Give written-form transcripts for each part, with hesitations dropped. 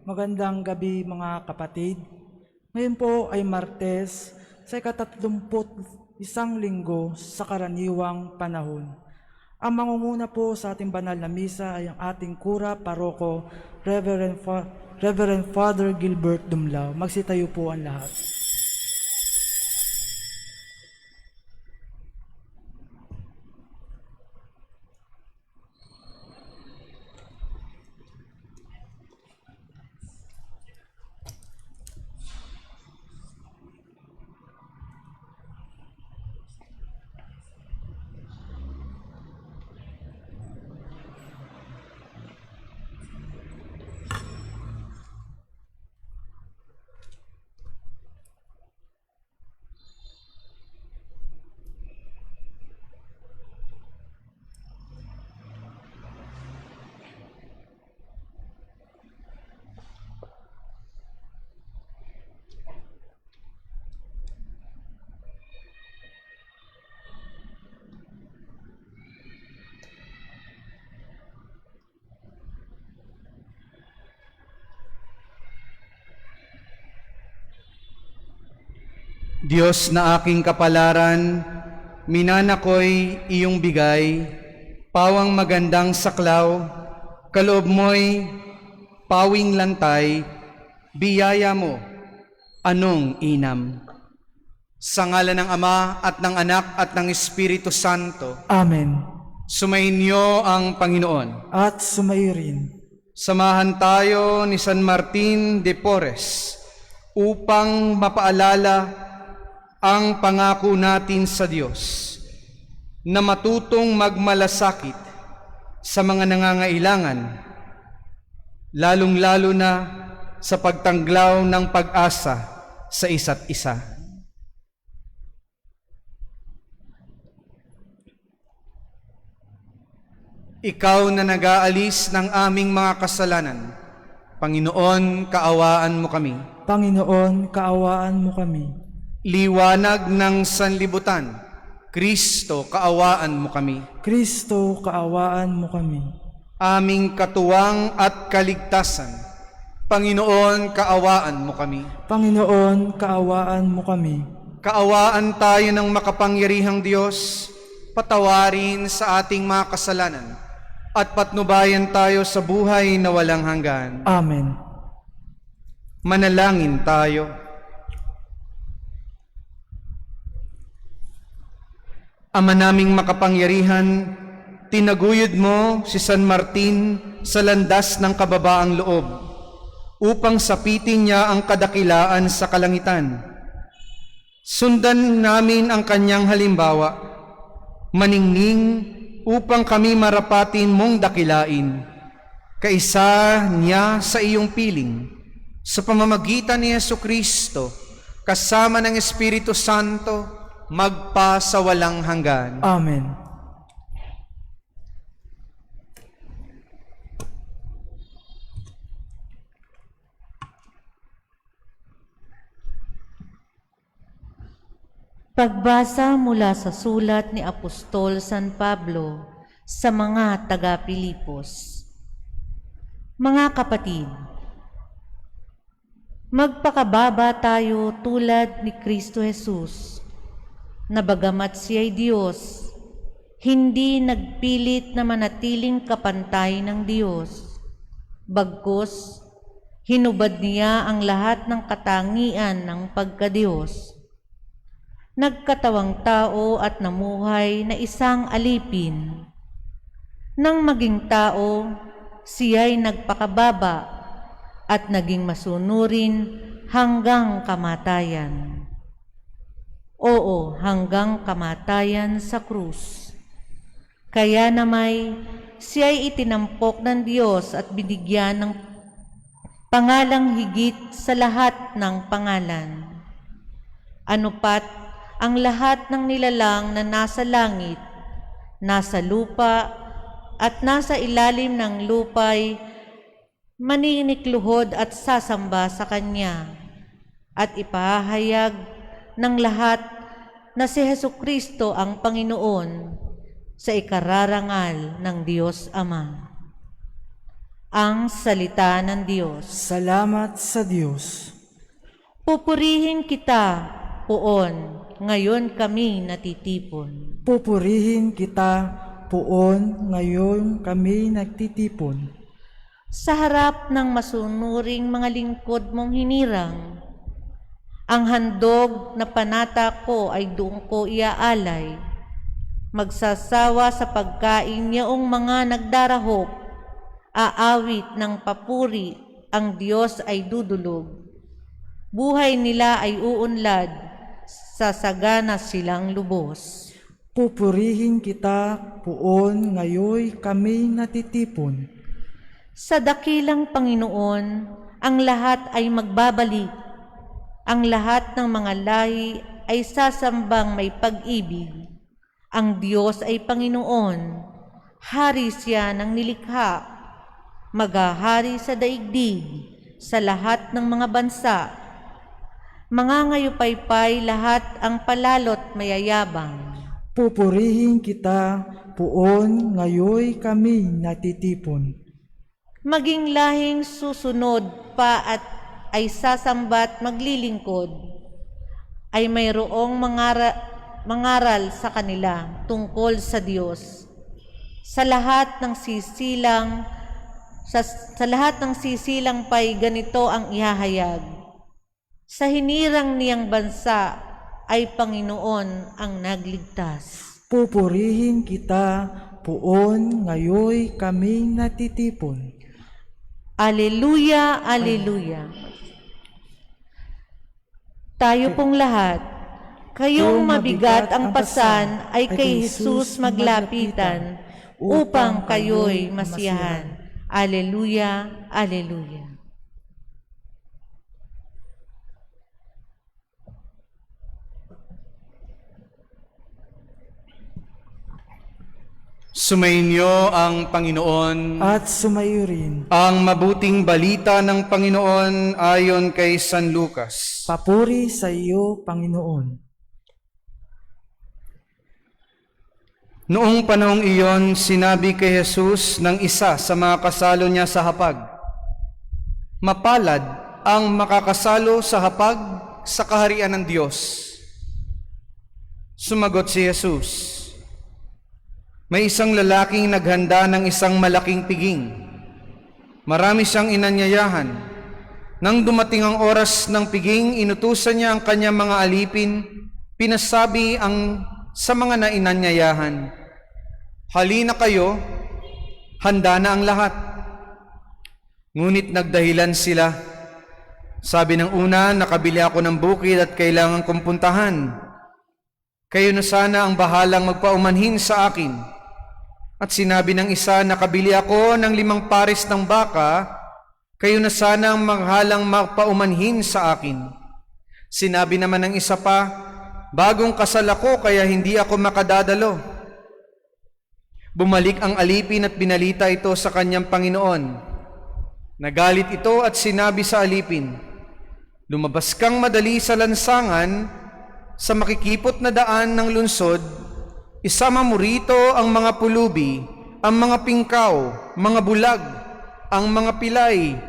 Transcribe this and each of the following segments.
Magandang gabi mga kapatid. Ngayon po ay Martes sa ika-31 linggo sa karaniwang panahon. Ang mangunguna po sa ating banal na misa ay ang ating kura paroko, Reverend Father Gilbert Dumlao. Magsitayo po ang lahat. Diyos na aking kapalaran, minana ko'y iyong bigay, pawang magandang saklaw, kaloob mo'y pawing lantay, biyaya mo, anong inam. Sa ngalan ng Ama at ng Anak at ng Espiritu Santo. Amen. Sumainyo ang Panginoon. At sumairin. Samahan tayo ni San Martin de Porres upang mapaalala ang pangako natin sa Diyos na matutong magmalasakit sa mga nangangailangan, lalong-lalo na sa pagtanglaw ng pag-asa sa isa't isa. Ikaw na nag-aalis ng aming mga kasalanan, Panginoon, kaawaan mo kami. Panginoon, kaawaan mo kami. Liwanag ng sanlibutan, Kristo, kaawaan mo kami. Kristo, kaawaan mo kami. Aming katuwang at kaligtasan, Panginoon, kaawaan mo kami. Panginoon, kaawaan mo kami. Kaawaan tayo ng makapangyarihang Diyos, patawarin sa ating mga kasalanan, at patnubayan tayo sa buhay na walang hanggan. Amen. Manalangin tayo. Ama naming makapangyarihan, tinaguyod mo si San Martin sa landas ng kababaang loob upang sapitin niya ang kadakilaan sa kalangitan. Sundan namin ang kanyang halimbawa, maningning upang kami marapatin mong dakilain, kaisa niya sa iyong piling, sa pamamagitan ni Jesucristo, kasama ng Espiritu Santo, magpa sa walang hanggan. Amen. Pagbasa mula sa sulat ni Apostol San Pablo sa mga taga-Pilipos. Mga kapatid, magpakababa tayo tulad ni Kristo Jesus, na bagamat siya'y Diyos, hindi nagpilit na manatiling kapantay ng Diyos. Bagkus, hinubad niya ang lahat ng katangian ng pagkadiyos. Nagkatawang tao at namuhay na isang alipin. Nang maging tao, siya'y nagpakababa at naging masunurin hanggang kamatayan. Oo, hanggang kamatayan sa krus. Kaya namay, siya'y itinampok ng Diyos at binigyan ng pangalang higit sa lahat ng pangalan. Anupat ang lahat ng nilalang na nasa langit, nasa lupa, at nasa ilalim ng lupay, maninikluhod at sasamba sa Kanya, at ipahayag ng lahat na si Jesucristo ang Panginoon sa ikararangal ng Diyos Ama. Ang salita ng Diyos. Salamat sa Diyos. Pupurihin kita, poon, ngayon kami natitipon. Pupurihin kita, poon, ngayon kami nagtitipon. Sa harap ng masunuring mga lingkod mong hinirang, ang handog na panata ko ay doon ko iaalay. Magsasawa sa pagkain niyaong mga nagdarahok, aawit ng papuri, ang Diyos ay dudulog. Buhay nila ay uunlad, sasagana silang lubos. Pupurihin kita, poon, ngayon kami natitipon. Sa dakilang Panginoon, ang lahat ay magbabalik. Ang lahat ng mga lahi ay sasambang may pag-ibig. Ang Diyos ay Panginoon, hari siya ng nilikha, maghahari sa daigdig, sa lahat ng mga bansa. Mga ngayupaypay lahat ang palalot mayayabang. Pupurihin kita, poon, ngayon kami natitipon. Maging lahing susunod pa at ay sasambat maglilingkod, ay mayroong mangaral sa kanila tungkol sa Diyos. Sa lahat ng sisilang pa'y ganito ang ihahayag. Sa hinirang niyang bansa ay Panginoon ang nagligtas. Pupurihin kita, poon, ngayon kami natitipon. Aleluya, aleluya. Tayo pong lahat, kayong mabigat ang pasan ay kay Jesus maglapitan upang kayo'y masiyahan. Aleluya, aleluya. Sumainyo ang Panginoon. At sumayo rin. Ang mabuting balita ng Panginoon ayon kay San Lucas. Papuri sa iyo, Panginoon. Noong panahong iyon, sinabi kay Jesus ng isa sa mga kasalo niya sa hapag, "Mapalad ang makakasalo sa hapag sa kaharian ng Diyos." Sumagot si Jesus, "May isang lalaking naghanda ng isang malaking piging. Marami siyang inanyayahan. Nang dumating ang oras ng piging, inutusan niya ang kanyang mga alipin, pinasabi sa mga nainanyayahan, 'Halina kayo, handa na ang lahat.' Ngunit nagdahilan sila. Sabi ng una, 'Nakabili ako ng bukid at kailangan kong puntahan. Kayo na sana ang bahalang magpaumanhin sa akin.' At sinabi ng isa, 'Nakabili ako ng 5 pares ng baka, kayo na sana ang maghalang magpaumanhin sa akin.' Sinabi naman ng isa pa, 'Bagong kasal ako kaya hindi ako makadadalo.' Bumalik ang alipin at binalita ito sa kanyang Panginoon. Nagalit ito at sinabi sa alipin, 'Lumabas kang madali sa lansangan, sa makikipot na daan ng lunsod, isama mo rito ang mga pulubi, ang mga pingkaw, mga bulag, ang mga pilay.'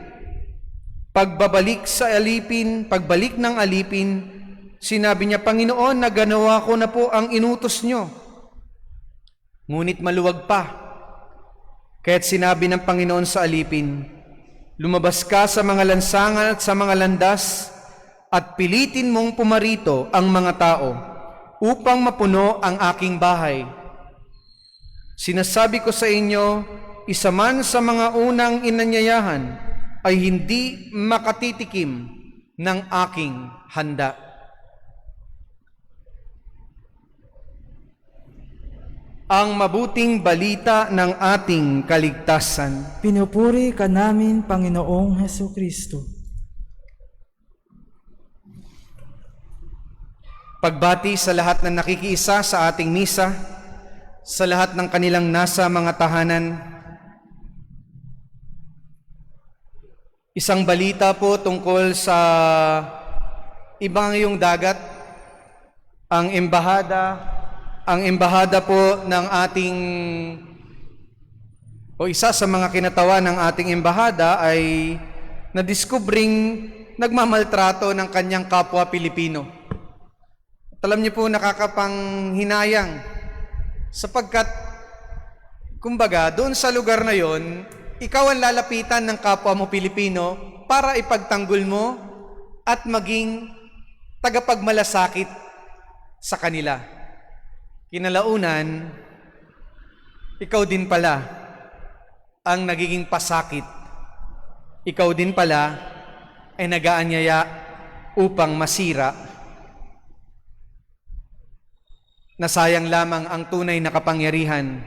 Pagbalik ng alipin, sinabi niya, 'Panginoon, naganawa ko na po ang inutos niyo.' Ngunit maluwag pa. Kaya't sinabi ng Panginoon sa alipin, 'Lumabas ka sa mga lansangan at sa mga landas, at pilitin mong pumarito ang mga tao, upang mapuno ang aking bahay. Sinasabi ko sa inyo, isa man sa mga unang inanyayahan ay hindi makatitikim ng aking handa." Ang mabuting balita ng ating kaligtasan. Pinupuri ka namin, Panginoong Hesukristo. Pagbati sa lahat na nakikiisa sa ating misa, sa lahat ng kanilang nasa mga tahanan. Isang balita po tungkol sa ibang iyong dagat, ang embahada po ng ating o isa sa mga kinatawa ng ating embahada ay nadiskubring nagmamaltrato ng kanyang kapwa Pilipino. At alam niyo po, nakakapanghinayang sapagkat, kumbaga, doon sa lugar na yon, ikaw ang lalapitan ng kapwa mo Pilipino para ipagtanggol mo at maging tagapagmalasakit sa kanila. Kinalaunan, ikaw din pala ang nagiging pasakit. Ikaw din pala ay nag-aanyaya upang masira. Nasayang lamang ang tunay na kapangyarihan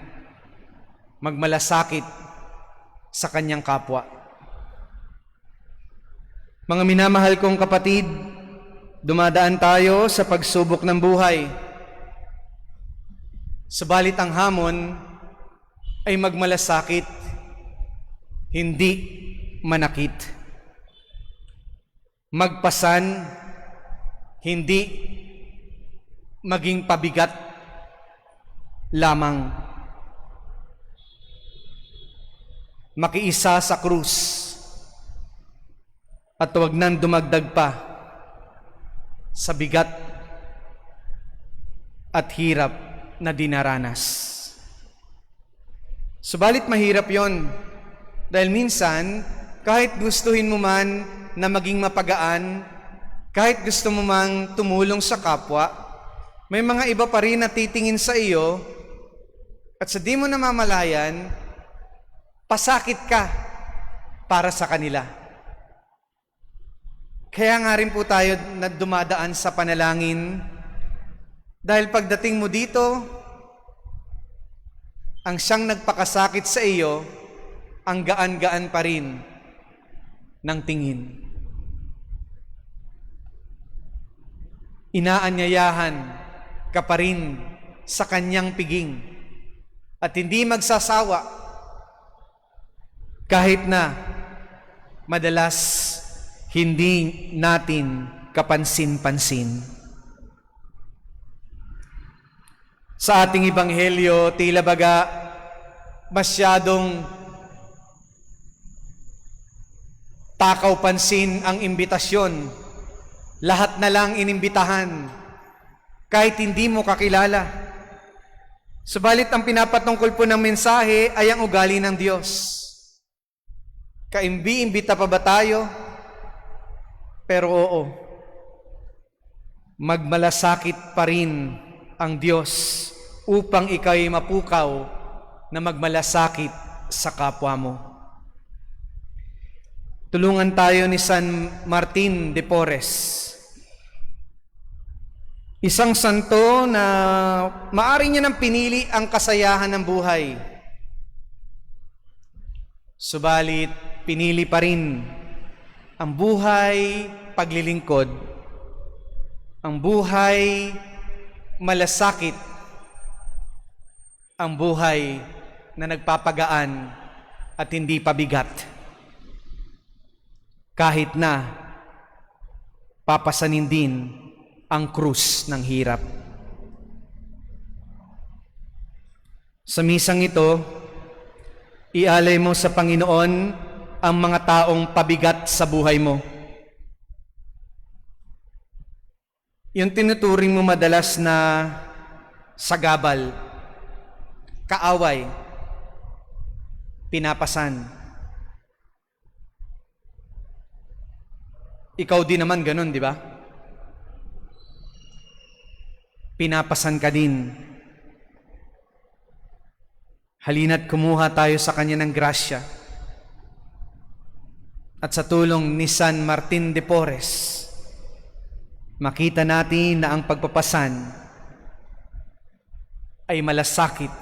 magmalasakit sa kanyang kapwa. Mga minamahal kong kapatid, dumadaan tayo sa pagsubok ng buhay. Subalit ang hamon ay magmalasakit, hindi manakit. Magpasan, hindi maging pabigat lamang. Makiisa sa krus at huwag nang dumagdag pa sa bigat at hirap na dinaranas. Subalit mahirap yon dahil minsan kahit gustuhin mo man na maging mapagaan, kahit gusto mo mang tumulong sa kapwa, may mga iba pa rin na titingin sa iyo at sa di mo namamalayan, pasakit ka para sa kanila. Kaya nga rin po tayo na dumadaan sa panalangin dahil pagdating mo dito, ang siyang nagpakasakit sa iyo, ang gaan-gaan pa rin ng tingin. Inaanyayahan ka pa rin sa kanyang piging at hindi magsasawa kahit na madalas hindi natin kapansin-pansin. Sa ating ebanghelyo, tila baga masyadong takaw pansin ang imbitasyon. Lahat na lang inimbitahan, kahit hindi mo kakilala. Subalit ang pinapatungkol po ng mensahe ay ang ugali ng Diyos. Kaimbi-imbita pa ba tayo? Pero oo, magmalasakit pa rin ang Diyos upang ikaw'y mapukaw na magmalasakit sa kapwa mo. Tulungan tayo ni San Martin de Porres. Isang santo na maari niya nang pinili ang kasayahan ng buhay. Subalit, pinili pa rin ang buhay paglilingkod, ang buhay malasakit, ang buhay na nagpapagaan at hindi pabigat. Kahit na papasanin din ang krus ng hirap. Sa misang ito, ialay mo sa Panginoon ang mga taong pabigat sa buhay mo. Yung tinuturing mo madalas na sagabal, kaaway, pinapasan. Ikaw din naman ganun, di ba? Pinapasan ka din. Halina't kumuha tayo sa kanya ng grasya. At sa tulong ni San Martin de Porres, makita natin na ang pagpapasan ay malasakit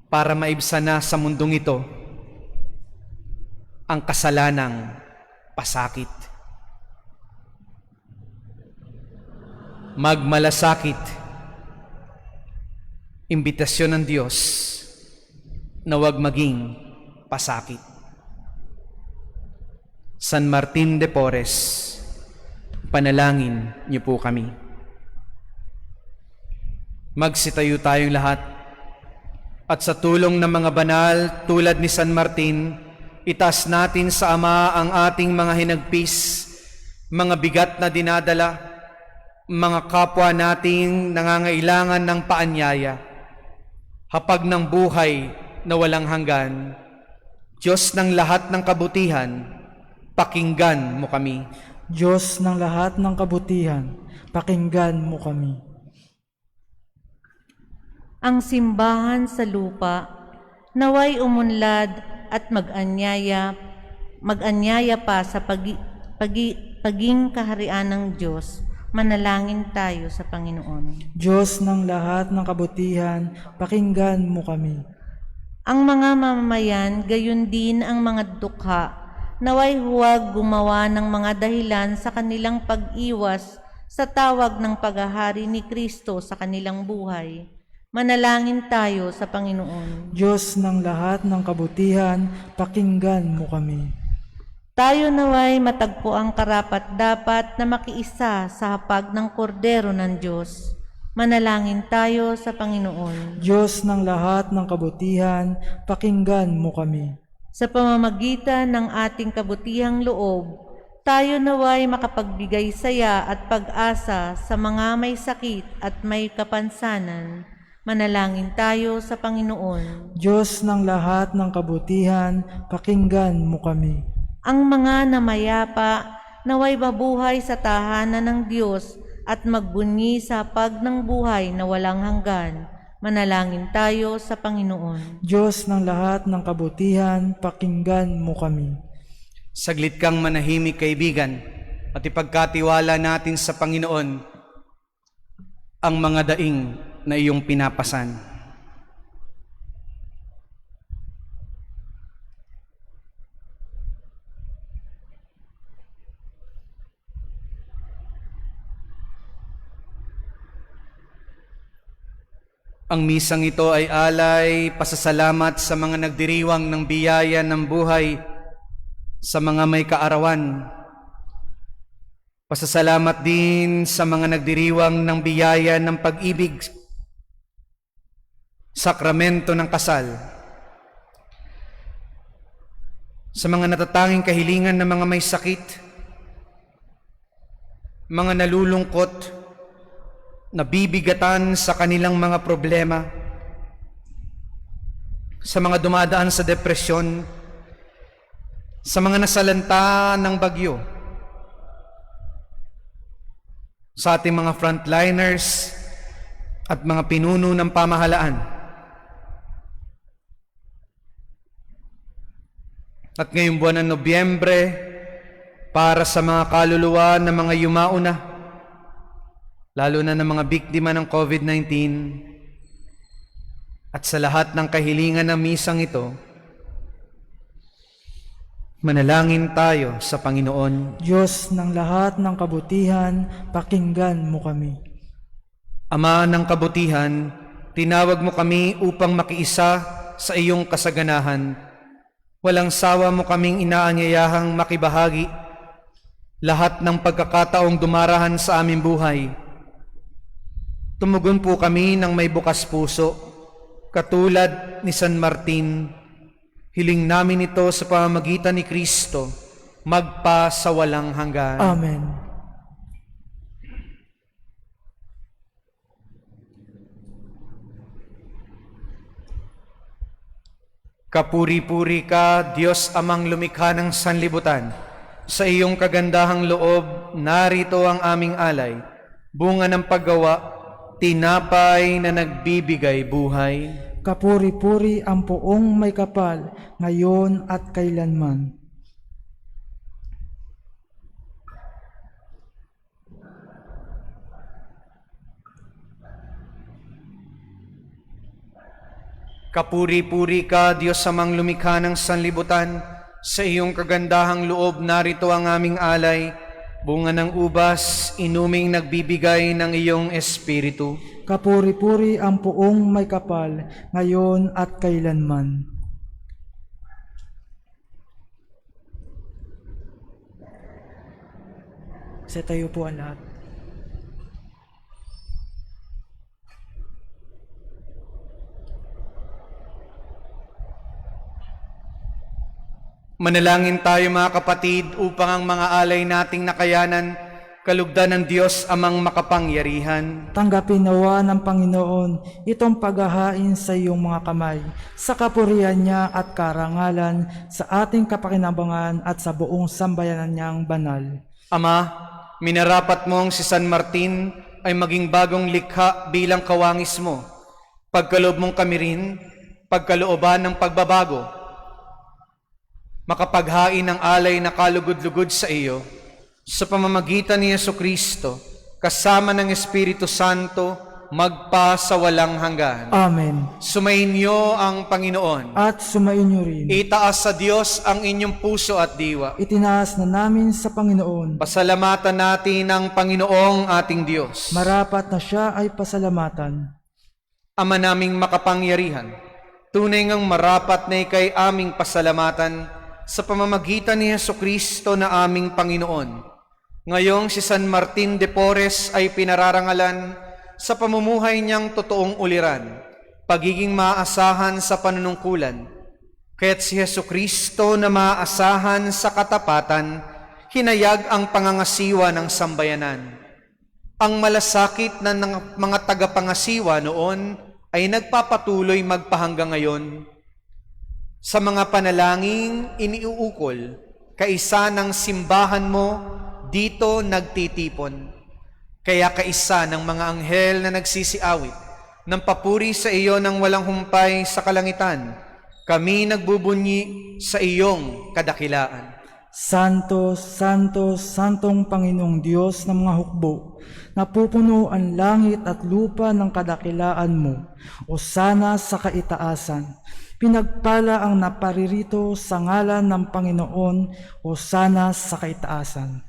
para maibsan na sa mundong ito ang kasalanang pasakit. Magmalasakit, imbitasyon ng Diyos na huwag maging pasakit. San Martin de Porres, panalangin niyo po kami. Magsitayo tayong lahat At sa tulong ng mga banal tulad ni San Martin, itaas natin sa Ama ang ating mga hinagpis, mga bigat na dinadala, mga kapwa nating nangangailangan ng paanyaya. Hapag ng buhay na walang hanggan, Diyos ng lahat ng kabutihan, pakinggan mo kami. Diyos ng lahat ng kabutihan, pakinggan mo kami. Ang simbahan sa lupa, naway umunlad at mag-anyaya pa sa paging kaharian ng Diyos. Manalangin tayo sa Panginoon. Diyos ng lahat ng kabutihan, pakinggan mo kami. Ang mga mamamayan, gayon din ang mga dukha, naway huwag gumawa ng mga dahilan sa kanilang pag-iwas sa tawag ng paghahari ni Kristo sa kanilang buhay. Manalangin tayo sa Panginoon. Diyos ng lahat ng kabutihan, pakinggan mo kami. Tayo naway matagpo ang karapat-dapat na makiisa sa hapag ng kordero ng Diyos. Manalangin tayo sa Panginoon. Diyos ng lahat ng kabutihan, pakinggan mo kami. Sa pamamagitan ng ating kabutihang loob, tayo naway makapagbigay saya at pag-asa sa mga may sakit at may kapansanan. Manalangin tayo sa Panginoon. Diyos ng lahat ng kabutihan, pakinggan mo kami. Ang mga namayapa naway mabuhay sa tahanan ng Diyos at magbunyi sa hapag ng buhay na walang hanggan. Manalangin tayo sa Panginoon. Diyos ng lahat ng kabutihan, pakinggan mo kami. Saglit kang manahimik, kaibigan, at ipagkatiwala natin sa Panginoon ang mga daing na iyong pinapasan. Ang misang ito ay alay, pasasalamat sa mga nagdiriwang ng biyaya ng buhay, sa mga may kaarawan. Pasasalamat din sa mga nagdiriwang ng biyaya ng pag-ibig, sakramento ng kasal, sa mga natatanging kahilingan ng mga may sakit, mga nalulungkot, nabibigatan sa kanilang mga problema, sa mga dumadaan sa depresyon, sa mga nasalanta ng bagyo, sa ating mga frontliners at mga pinuno ng pamahalaan. At ngayong buwan ng Nobyembre, para sa mga kaluluwa ng mga yumauna, lalo na ng mga biktima ng COVID-19, at sa lahat ng kahilingan ng misang ito, manalangin tayo sa Panginoon. Diyos ng lahat ng kabutihan, pakinggan mo kami. Ama ng kabutihan, tinawag mo kami upang makiisa sa iyong kasaganahan. Walang sawa mo kaming inaanyayahang makibahagi lahat ng pagkakataong dumarahan sa aming buhay. Tumugon po kami ng may bukas puso, katulad ni San Martin. Hiling namin ito sa pamamagitan ni Kristo, magpa sa walang hanggan. Amen. Kapuri-puri ka, Diyos Amang lumikha ng sanlibutan. Sa iyong kagandahang loob, narito ang aming alay, bunga ng paggawa, tinapay na nagbibigay buhay. Kapuri-puri ang poong may kapal, ngayon at kailanman. Kapuri-puri ka, Diyos Amang lumikha ng sanlibutan. Sa iyong kagandahang loob, narito ang aming alay, bunga ng ubas, inuming nagbibigay ng iyong espiritu. Kapuri-puri ang poong may kapal, ngayon at kailanman. Sa tayo po ang lahat. Manalangin tayo mga kapatid upang ang mga alay nating nakayanan kalugdan ng Diyos amang makapangyarihan. Tanggapin nawa ng Panginoon itong paghahain sa iyong mga kamay, sa kapurihan niya at karangalan, sa ating kapakinabangan at sa buong sambayanan niyang banal. Ama, minarapat mong si San Martin ay maging bagong likha bilang kawangis mo. Pagkaloob mong kami rin, pagkalooban ng pagbabago, makapaghain ng alay na kalugod-lugod sa iyo, sa pamamagitan ni Jesucristo, kasama ng Espiritu Santo, magpa sa walang hanggan. Amen. Sumainyo ang Panginoon. At sumainyo rin. Itaas sa Diyos ang inyong puso at diwa. Itinaas na namin sa Panginoon. Pasalamatan natin ang Panginoong ating Diyos. Marapat na siya ay pasalamatan. Ama naming makapangyarihan, tunay ngang marapat na ikay aming pasalamatan sa pamamagitan ni Jesucristo na aming Panginoon. Ngayong si San Martin de Porres ay pinararangalan sa pamumuhay niyang totoong uliran, pagiging maaasahan sa panunungkulan. Kaya't si Jesucristo na maaasahan sa katapatan, hinayag ang pangangasiwa ng sambayanan. Ang malasakit na ng mga tagapangasiwa noon ay nagpapatuloy magpahanggang ngayon. Sa mga panalangin iniuukol, kaisa ng simbahan mo dito nagtitipon. Kaya kaisa ng mga anghel na nagsisiawit ng papuri sa iyo ng walang humpay sa kalangitan, kami nagbubunyi sa iyong kadakilaan. Santo, Santo, Santong Panginoong Diyos ng mga hukbo, napupuno ang langit at lupa ng kadakilaan mo, o sana sa kaitaasan. Pinagpala ang naparirito sa ngalan ng Panginoon, o sana sa kaitaasan.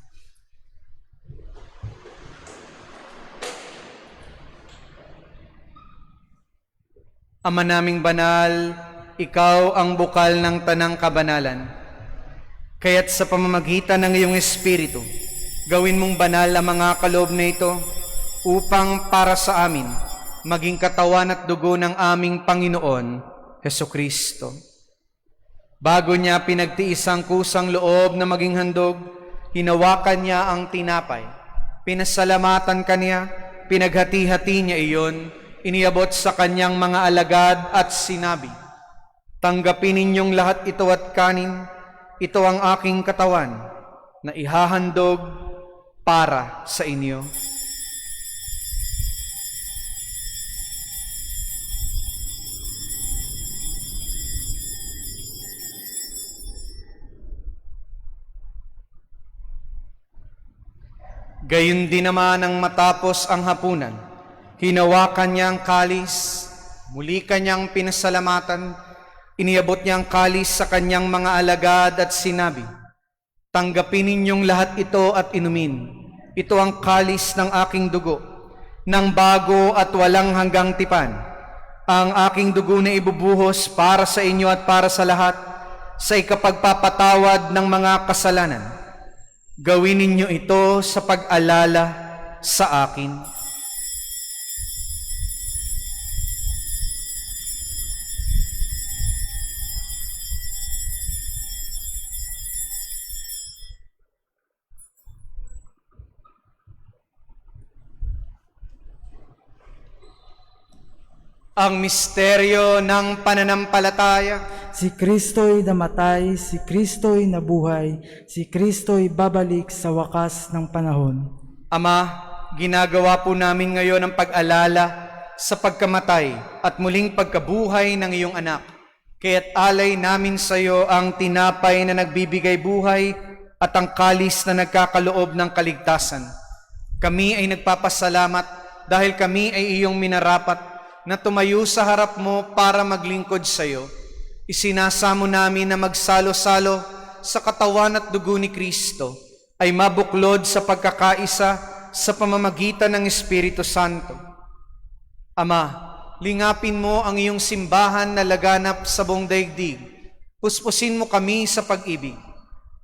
Ama naming banal, ikaw ang bukal ng tanang kabanalan. Kaya't sa pamamagitan ng iyong Espiritu, gawin mong banal ang mga kaloob na ito upang para sa amin maging katawan at dugo ng aming Panginoon, Jesucristo. Bago niya pinagtiis ang kusang loob na maging handog, hinawakan niya ang tinapay. Pinasalamatan kaniya, pinaghati-hati niya iyon, iniabot sa kanyang mga alagad at sinabi, tanggapin ninyong lahat ito at kanin, ito ang aking katawan na ihahandog para sa inyo. Gayun din naman ang matapos ang hapunan, hinawakan niya ang kalis, muli kanyang pinasalamatan, iniabot niya ang kalis sa kanyang mga alagad at sinabi, tanggapin ninyong lahat ito at inumin. Ito ang kalis ng aking dugo, ng bago at walang hanggang tipan. Ang aking dugo na ibubuhos para sa inyo at para sa lahat, sa ikapagpapatawad ng mga kasalanan. Gawin ninyo ito sa pag-alala sa akin. Ang misteryo ng pananampalataya. Si Kristo'y namatay, si Kristo'y nabuhay, si Kristo'y babalik sa wakas ng panahon. Ama, ginagawa po namin ngayon ang pag-alala sa pagkamatay at muling pagkabuhay ng iyong anak. Kaya't alay namin sa iyo ang tinapay na nagbibigay buhay at ang kalis na nagkakaloob ng kaligtasan. Kami ay nagpapasalamat dahil kami ay iyong minarapat na tumayo sa harap mo para maglingkod sa iyo. Isinasamo namin na magsalo-salo sa katawan at dugo ni Kristo ay mabuklod sa pagkakaisa sa pamamagitan ng Espiritu Santo. Ama, lingapin mo ang iyong simbahan na laganap sa buong daigdig. Puspusin mo kami sa pag-ibig.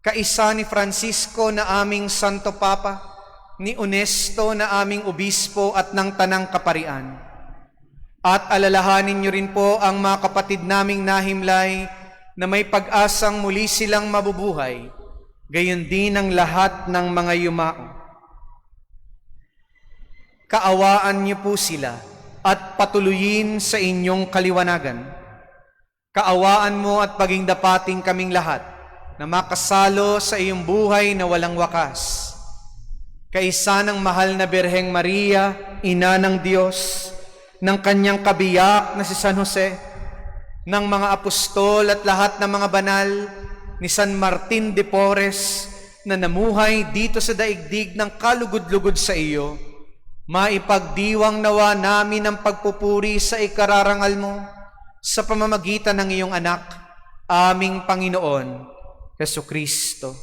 Kaisa ni Francisco na aming Santo Papa, ni Onesto na aming Obispo at ng Tanang Kaparian. At alalahanin niyo rin po ang mga kapatid naming nahimlay na may pag-asang muli silang mabubuhay, gayon din ang lahat ng mga yumao. Kaawaan niyo po sila at patuloyin sa inyong kaliwanagan. Kaawaan mo at paging dapating kaming lahat na makasalo sa iyong buhay na walang wakas. Kaisa ng mahal na Birheng Maria, Ina ng Diyos, ng kanyang kabiyak na si San Jose, ng mga apostol at lahat ng mga banal, ni San Martin de Porres na namuhay dito sa daigdig ng kalugod-lugod sa iyo, maipagdiwang nawa namin ang pagpupuri sa ikararangal mo sa pamamagitan ng iyong anak, aming Panginoon, Jesucristo.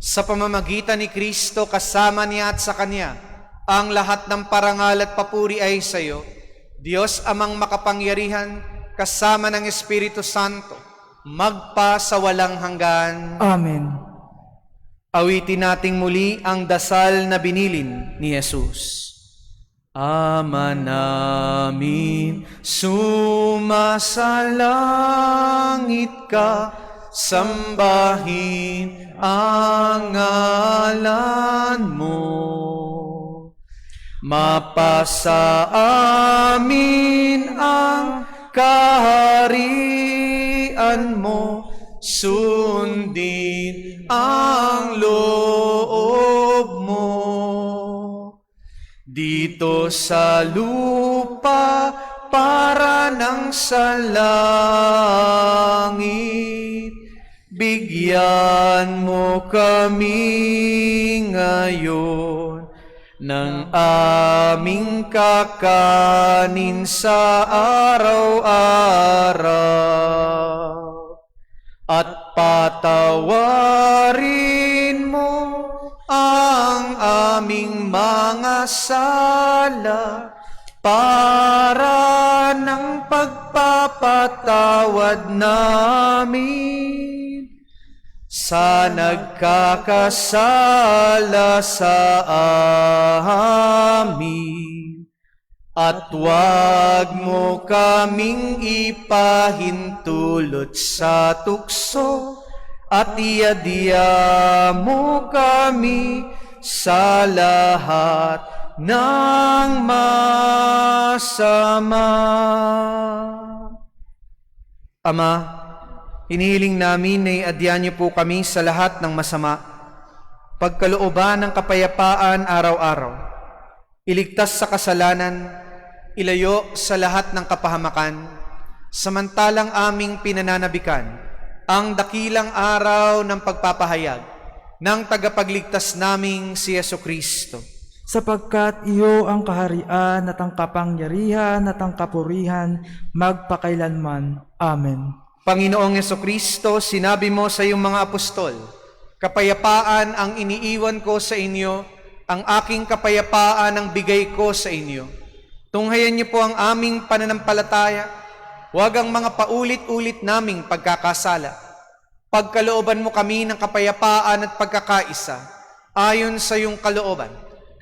Sa pamamagitan ni Kristo, kasama niya at sa Kanya, ang lahat ng parangal at papuri ay sa iyo, Diyos Amang makapangyarihan, kasama ng Espiritu Santo, magpa sa walang hanggan. Amen. Awitin nating muli ang dasal na binilin ni Jesus. Ama namin, sumasalangit ka, sambahin ang ngalan mo. Mapasa amin ang kaharian mo, sundin ang loob mo. Dito sa lupa para ng sa langit, bigyan mo kami ngayon ng aming kakanin sa araw-araw, at patawarin mo ang aming mga sala para ng pagpapatawad namin sa nagkakasala sa amin, at huwag mo kaming ipahintulot sa tukso, at iadya mo kami sa lahat ng masama. Ama, hinihiling namin na iadya niyo po kami sa lahat ng masama, pagkalooban ng kapayapaan araw-araw, iligtas sa kasalanan, ilayo sa lahat ng kapahamakan, samantalang aming pinananabikan ang dakilang araw ng pagpapahayag ng tagapagligtas naming si Jesucristo. Sapagkat iyo ang kaharian at ang kapangyarihan at ang kapurihan magpakailanman. Amen. Panginoong Jesucristo, sinabi mo sa iyong mga apostol, kapayapaan ang iniiwan ko sa inyo, ang aking kapayapaan ang bigay ko sa inyo. Tunghayan niyo po ang aming pananampalataya, huwag ang mga paulit-ulit naming pagkakasala. Pagkalooban mo kami ng kapayapaan at pagkakaisa, ayon sa iyong kalooban,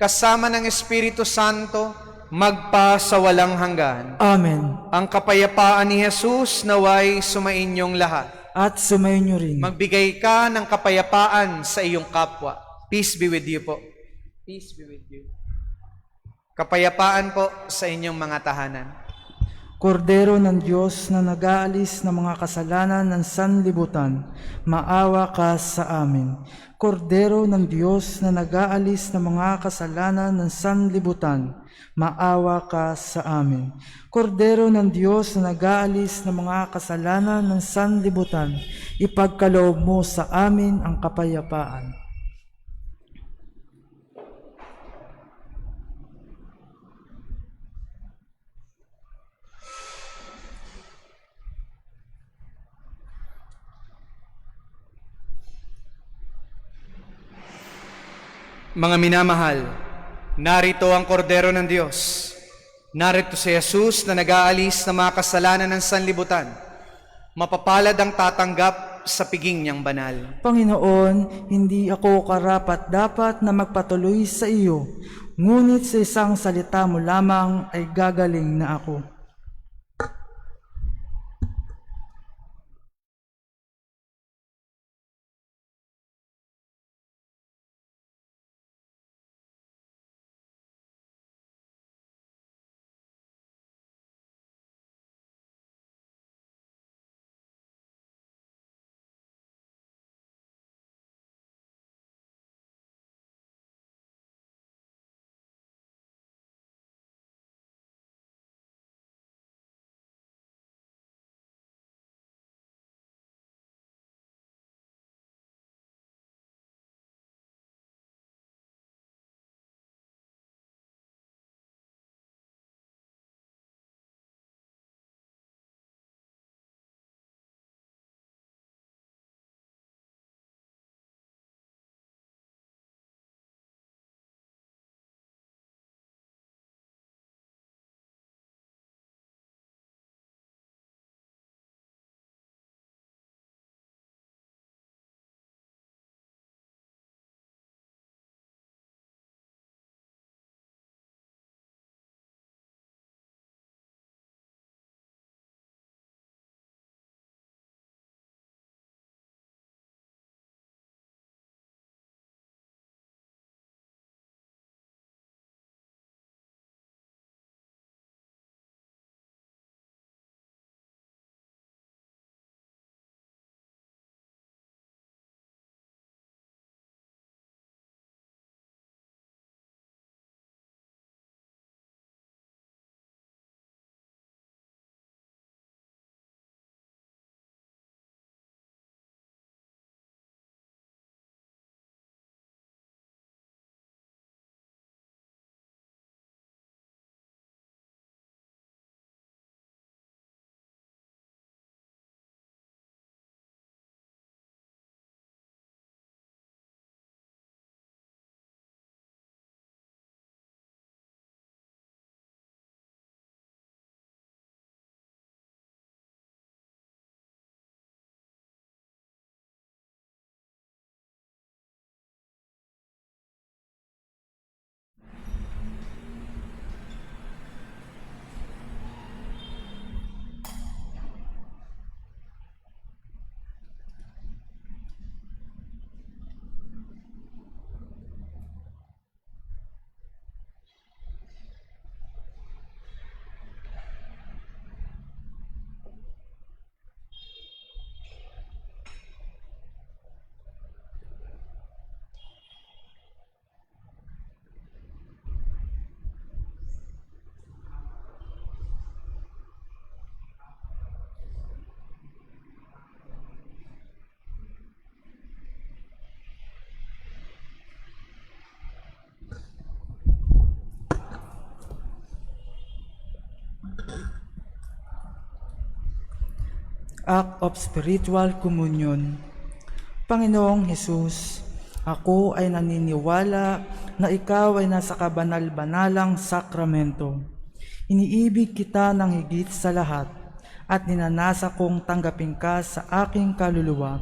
kasama ng Espiritu Santo, magpa sa walang hanggan. Amen. Ang kapayapaan ni Jesus naway sumainyong lahat. At sumayo niyo rin. Magbigay ka ng kapayapaan sa iyong kapwa. Peace be with you po. Peace be with you. Kapayapaan po sa inyong mga tahanan. Kordero ng Diyos na nag-aalis ng mga kasalanan ng sanlibutan, maawa ka sa amin. Kordero ng Diyos na nag-aalis ng mga kasalanan ng sanlibutan, maawa ka sa amin. Kordero ng Diyos na nag-aalis ng mga kasalanan ng sanlibutan, ipagkaloob mo sa amin ang kapayapaan. Mga minamahal, narito ang kordero ng Diyos. Narito si Jesus na nag-aalis ng mga kasalanan ng sanlibutan. Mapapalad ang tatanggap sa piging niyang banal. Panginoon, hindi ako karapat-dapat na magpatuloy sa iyo, ngunit sa isang salita mo lamang ay gagaling na ako. Act of Spiritual Communion. Panginoong Hesus, ako ay naniniwala na ikaw ay nasa kabanal-banalang sakramento. Iniibig kita ng higit sa lahat at ninanasa kong tanggapin ka sa aking kaluluwa.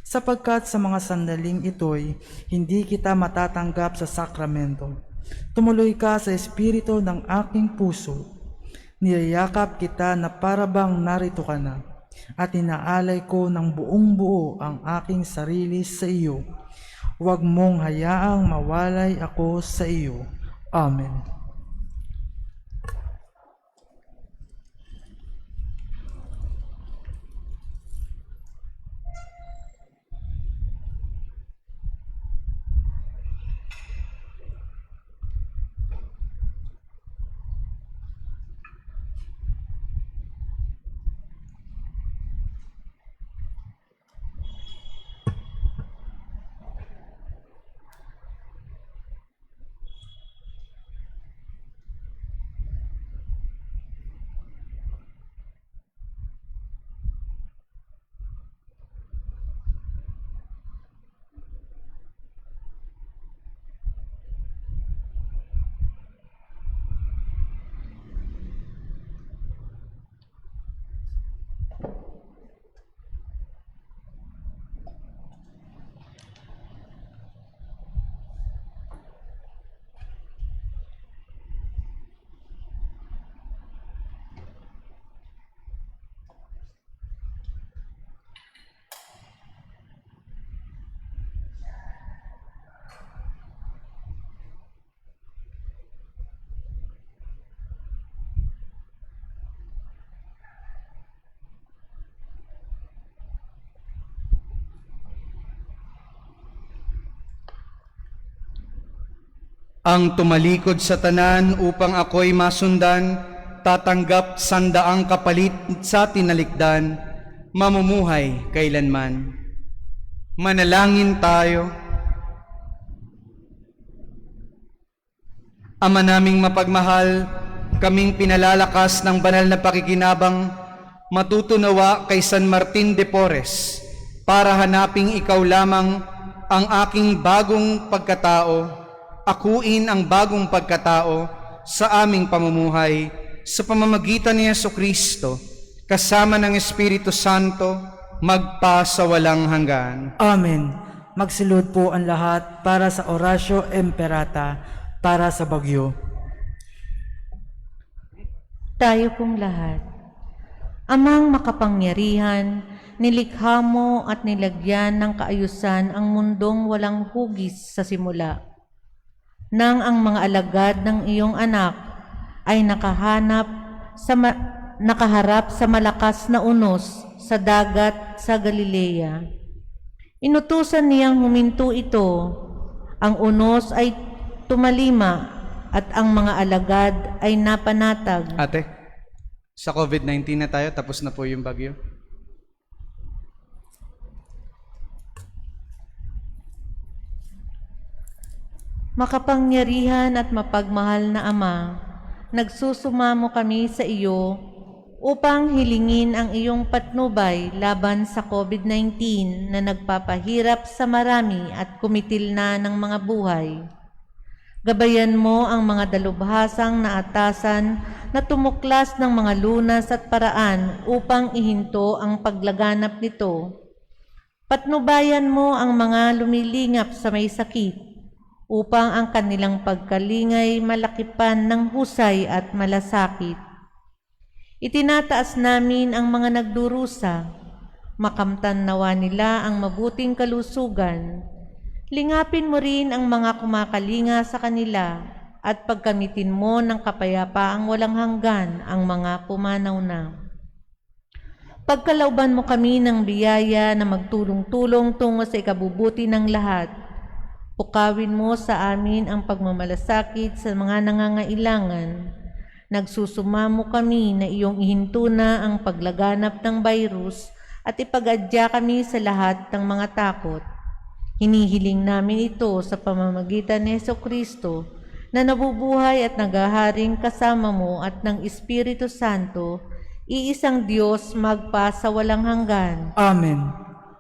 Sapagkat sa mga sandaling ito'y hindi kita matatanggap sa sakramento. Tumuloy ka sa espiritu ng aking puso. Niyayakap kita na parabang narito ka na, at inaalay ko ng buong buo ang aking sarili sa iyo. Huwag mong hayaang mawalay ako sa iyo. Amen. Ang tumalikod sa tanan upang ako'y masundan, tatanggap sandaang kapalit sa tinalikdan, mamumuhay kailanman. Manalangin tayo. Ama naming mapagmahal, kaming pinalalakas ng banal na pakikinabang, matutunawa kay San Martin de Porres para hanaping ikaw lamang ang aking bagong pagkatao, akuin ang bagong pagkatao sa aming pamumuhay sa pamamagitan ni Jesucristo, kasama ng Espiritu Santo, magpa sa walang hanggan. Amen. Magsilod po ang lahat para sa Oratio Imperata, para sa bagyo. Tayo pong lahat. Amang makapangyarihan, nilikha mo at nilagyan ng kaayusan ang mundong walang hugis sa simula. Nang ang mga alagad ng iyong anak ay nakaharap sa malakas na unos sa dagat sa Galilea. Inutusan niyang huminto ito. Ang unos ay tumalima at ang mga alagad ay napanatag. Ate, sa COVID-19 na tayo, tapos na po yung bagyo. Makapangyarihan at mapagmahal na Ama, nagsusumamo kami sa iyo upang hilingin ang iyong patnubay laban sa COVID-19 na nagpapahirap sa marami at kumitil na ng mga buhay. Gabayan mo ang mga dalubhasang naatasan na tumuklas ng mga lunas at paraan upang ihinto ang paglaganap nito. Patnubayan mo ang mga lumilingap sa may sakit upang ang kanilang pagkalingay malakipan ng husay at malasakit. Itinataas namin ang mga nagdurusa, makamtan nawa nila ang mabuting kalusugan. Lingapin mo rin ang mga kumakalinga sa kanila at pagkamitin mo ng kapayapaang walang hanggan ang mga pumanaw na. Pagkalauban mo kami ng biyaya na magtulong-tulong tungo sa ikabubuti ng lahat. Pukawin mo sa amin ang pagmamalasakit sa mga nangangailangan. Nagsusumamo kami na iyong ihinto na ang paglaganap ng virus at ipag-adya kami sa lahat ng mga takot. Hinihiling namin ito sa pamamagitan ni Jesucristo na nabubuhay at naghaharing kasama mo at ng Espiritu Santo, iisang Diyos magpa sa walang hanggan. Amen.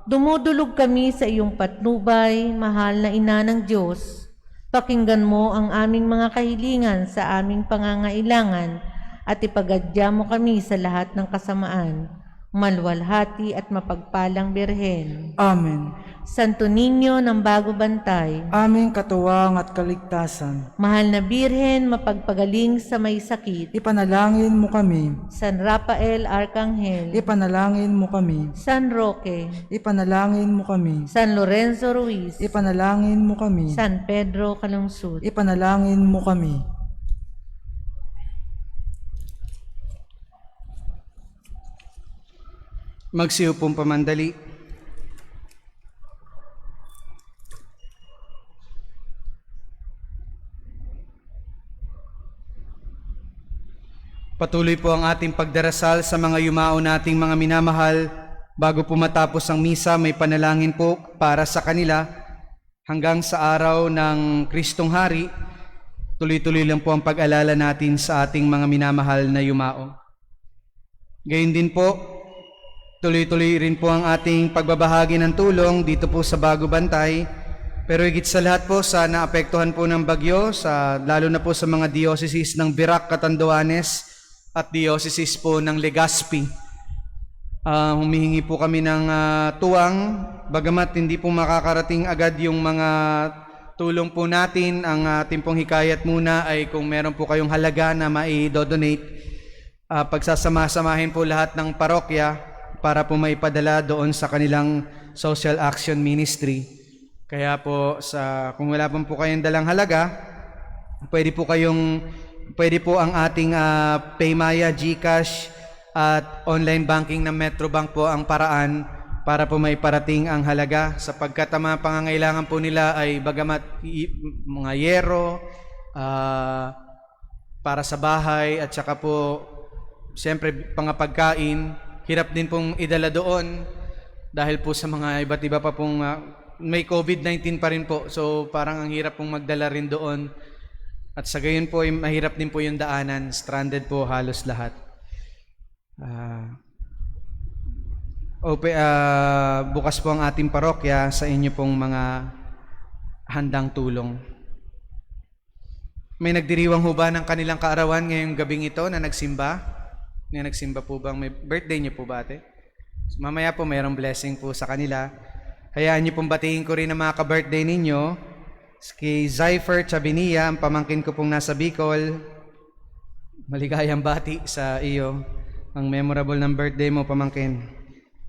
Dumudulog kami sa iyong patnubay, mahal na ina ng Diyos. Pakinggan mo ang aming mga kahilingan sa aming pangangailangan at ipagadya mo kami sa lahat ng kasamaan. Malwalhati at mapagpalang Birhen. Amen. Santo Niño ng Bago Bantay, Aming katuwang at kaligtasan, mahal na Birhen, mapagpagaling sa may sakit. ipanalangin mo kami. San Rafael Arcangel, Ipanalangin mo kami. San Roque, Ipanalangin mo kami. San Lorenzo Ruiz, Ipanalangin mo kami. San Pedro Calungsod. Ipanalangin mo kami. Magsiupong pamandali. Patuloy po ang ating pagdarasal sa mga yumao nating mga minamahal. Bago po matapos ang misa, may panalangin po para sa kanila hanggang sa araw ng Kristong Hari. Tuloy-tuloy lang po ang pag-alala natin sa ating mga minamahal na yumao. Gayun din po, tuloy-tuloy rin po ang ating pagbabahagi ng tulong dito po sa Bago Bantay. Pero higit sa lahat po sa naapektuhan po ng bagyo, lalo na po sa mga dioceses ng Virac, Catanduanes at dioceses po ng Legazpi. Humihingi po kami ng tuwang, bagamat hindi po makakarating agad yung mga tulong po natin. Ang ating pong hikayat muna ay kung meron po kayong halaga na mai-donate, pagsasama-samahin po lahat ng parokya para po maipadala doon sa kanilang Social Action Ministry. Kaya po kung wala po kayong dalang halaga, pwede po ang ating Paymaya, GCash at online banking ng Metrobank po ang paraan para po maiparating ang halaga, sapagkat ang mga pangangailangan po nila ay bagamat mga yero para sa bahay at saka po siyempre pangapagkain, hirap din pong idala doon dahil po sa mga iba't iba pa pong may COVID-19 pa rin po. So parang ang hirap pong magdala rin doon. At sa gayon po, mahirap din po yung daanan. Stranded po halos lahat. Bukas po ang ating parokya sa inyo pong mga handang tulong. May nagdiriwang ho ba ng kanilang kaarawan ngayong gabing ito na nagsimba? Nagsimba po bang may birthday niyo po ba, ate? So, mamaya po mayroong blessing po sa kanila. Hayaan niyo pong batiin ko rin ang mga ka-birthday ninyo. Kay Zypher Chabinia, ang pamangkin ko pong nasa Bicol. Maligayang bati sa iyo. Ang memorable ng birthday mo, pamangkin.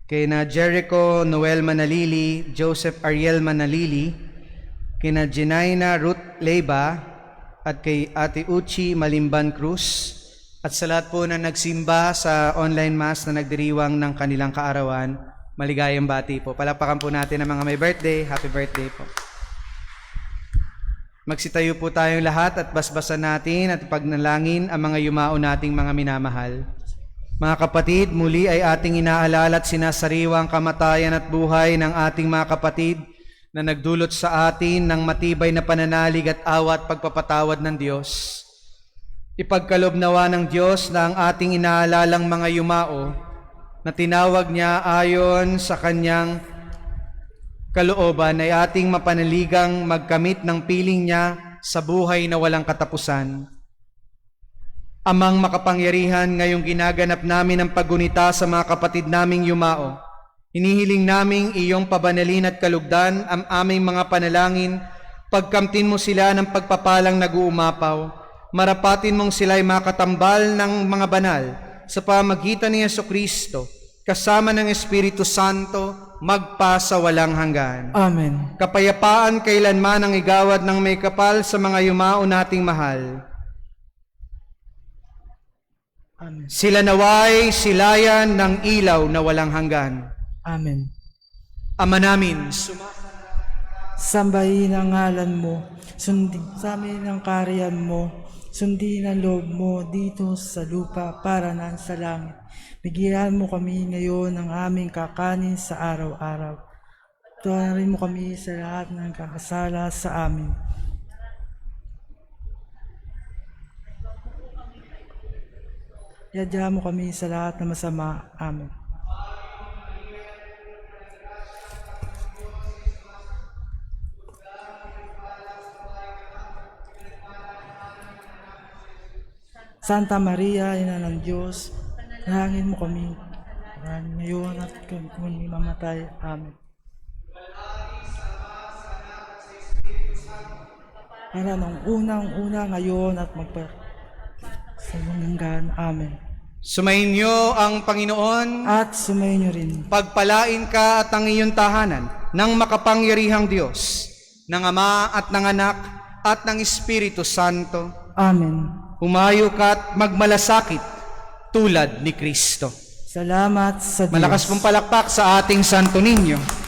Kay na Jericho Noel Manalili, Joseph Ariel Manalili, kay na Ginaina Ruth Leyba, at kay Ate Uchi Malimban Cruz, at sa lahat po na nagsimba sa online mass na nagdiriwang ng kanilang kaarawan, maligayang bati po. Palakpakan po natin ang mga may birthday. Happy birthday po. Magsitayo po tayong lahat at basbasan natin at pagnalangin ang mga yumao nating mga minamahal. Mga kapatid, muli ay ating inaalala at sinasariwang kamatayan at buhay ng ating mga kapatid na nagdulot sa atin ng matibay na pananalig at awa at pagpapatawad ng Diyos. Ipagkaloob nawa ng Diyos na ang ating inaalalang mga yumao na tinawag niya ayon sa kanyang kalooban ay ating mapanaligang magkamit ng piling niya sa buhay na walang katapusan. Amang makapangyarihan, ngayong ginaganap namin ang paggunita sa mga kapatid naming yumao, hinihiling naming iyong pabanalin at kalugdan ang aming mga panalangin, pagkamtin mo sila ng pagpapalang nag-uumapaw, marapatin mong sila'y makatambal ng mga banal sa pamagitan ni Jesucristo, kasama ng Espiritu Santo, magpa sa walang hanggan. Amen. Kapayapaan kailanman ang igawad ng may kapal sa mga yumao nating mahal. Amen. Sila naway silayan ng ilaw na walang hanggan. Amen. Ama namin, Sambahin ang ngalan mo, sundin sa amin ang kaharian mo, sundin ang loob mo dito sa lupa para nang sa langit. Bigyan mo kami ngayon ng aming kakanin sa araw-araw. Tuwarin mo kami sa lahat ng kakasala sa amin. Iadya mo kami sa lahat ng masama. Amen. Santa Maria, Ina ng Diyos, panalangin mo kami. Ngayon at kung mamatay. Amen. Para nung unang-una ngayon at sa hanggan. Amen. Sumainyo ang Panginoon, At sumayin niyo rin. pagpalain ka at ang iyong tahanan ng makapangyarihang Diyos, ng Ama at ng Anak at ng Espiritu Santo. Amen. Humayo ka at magmalasakit tulad ni Kristo. Salamat sa Diyos. Malakas pong palakpak sa ating Santo Niño.